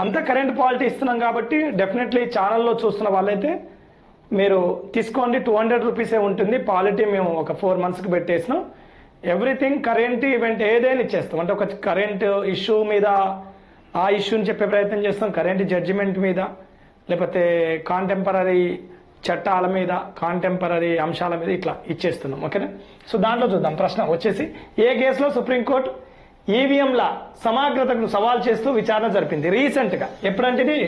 అంతా current polity ఇస్తున్నాం కాబట్టి డెఫినెట్లీ ఛానల్లో చూస్తున్న వాళ్ళైతే మీరు తీసుకోండి. 200 రూపీసే ఉంటుంది. పాలిటీ మేము ఒక 4 monthsకి పెట్టేసినాం. ఎవ్రీథింగ్ కరెంట్ ఈవెంట్ ఏదైనా ఇచ్చేస్తాం. అంటే ఒక కరెంట్ ఇష్యూ మీద ఆ ఇష్యూని చెప్పే ప్రయత్నం చేస్తాం, కరెంట్ జడ్జిమెంట్ మీద, లేకపోతే కాంటెంపరీ చట్టాల మీద, కాంటెంపరీ అంశాల మీద ఇట్లా ఇచ్చేస్తున్నాం. ఓకేనా? సో దాంట్లో చూద్దాం. ప్రశ్న వచ్చేసి, ఏ కేసులో సుప్రీంకోర్టు ఈవీఎంల సమగ్రతకు సవాల్ చేస్తూ విచారణ జరిపింది రీసెంట్గా? ఎప్పుడంటే ఇది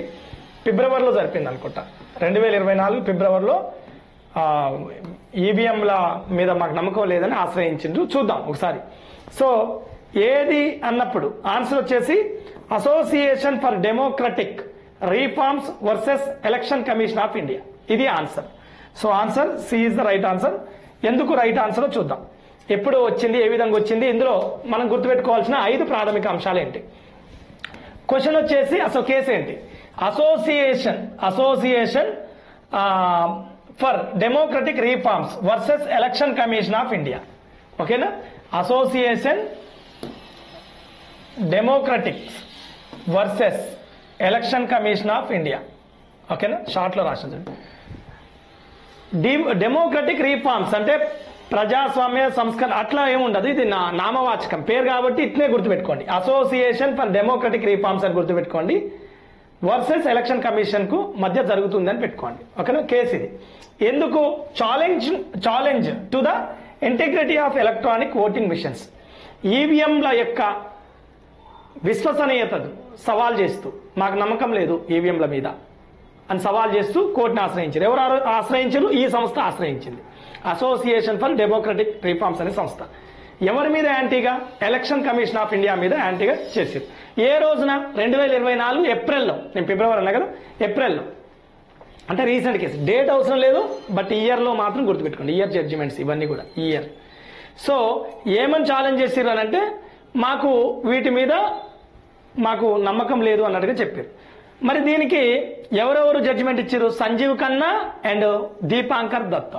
ఫిబ్రవరిలో జరిపింది అనుకుంటా, 2024 ఫిబ్రవరిలో. ఈవీఎంల మీద మాకు నమ్మకం లేదని ఆశ్రయించిండ్రు. చూద్దాం ఒకసారి. సో ఏది అన్నప్పుడు ఆన్సర్ వచ్చేసి Association for Democratic Reforms versus Election Commission of India. ఇది answer. So answer C is the right answer. ఎందుకు రైట్ ఆన్సర్ చూద్దాం. ఎప్పుడు వచ్చింది, ఏ విధంగా వచ్చింది, ఇందులో మనం గుర్తుపెట్టుకోవాల్సిన 5 ప్రాథమిక అంశాలు ఏంటి? క్వశ్చన్ వచ్చేసి అసలు కేసు ఏంటి? Association for Democratic Reforms versus Election Commission of India. ఓకేనా? Association Democratics versus Election Commission of India. ఓకేనా? షార్ట్లో రాసింది. డెమోక్రటిక్ రీఫార్మ్స్ అంటే ప్రజాస్వామ్య సంస్కరణ అట్లా ఏముండదు. ఇది నామవాచకం, పేరు కాబట్టి ఇట్లే గుర్తుపెట్టుకోండి. అసోసియేషన్ ఫర్ డెమోక్రటిక్ రీఫార్మ్స్ అని గుర్తుపెట్టుకోండి. వర్సెస్ ఎలక్షన్ కమిషన్ కు మధ్య జరుగుతుందని పెట్టుకోండి. ఓకేనా? కేసు ఇది. ఎందుకు? Challenge to the integrity of electronic voting machines. ఈవీఎంల యొక్క విశ్వసనీయతను సవాల్ చేస్తూ, మాకు నమ్మకం లేదు ఈవీఎంల మీద అని సవాల్ చేస్తూ కోర్టును ఆశ్రయించారు. ఎవరు ఆశ్రయించారు? ఈ సంస్థ ఆశ్రయించింది. అసోసియేషన్ ఫర్ డెమోక్రటిక్ రిఫార్మ్స్ అనే సంస్థ. ఎవరి మీద యాంటీగా? ఎలక్షన్ కమిషన్ ఆఫ్ ఇండియా మీద యాంటీగా చేశారు. ఏ రోజున? 2024 ఏప్రిల్లో. నేను ఫిబ్రవరి అన్నా కదా, ఏప్రిల్లో. అంటే రీసెంట్ కేసు. డేట్ అవసరం లేదు, బట్ ఇయర్లో మాత్రం గుర్తుపెట్టుకోండి. ఇయర్ జడ్జిమెంట్స్ ఇవన్నీ కూడా ఇయర్. సో ఏమని ఛాలెంజ్ చేశారు అని అంటే, మాకు వీటి మీద మాకు నమ్మకం లేదు అన్నట్టుగా చెప్పారు. మరి దీనికి ఎవరెవరు జడ్జిమెంట్ ఇచ్చారు? సంజీవ్ ఖన్నా అండ్ దీపాంకర్ దత్తా.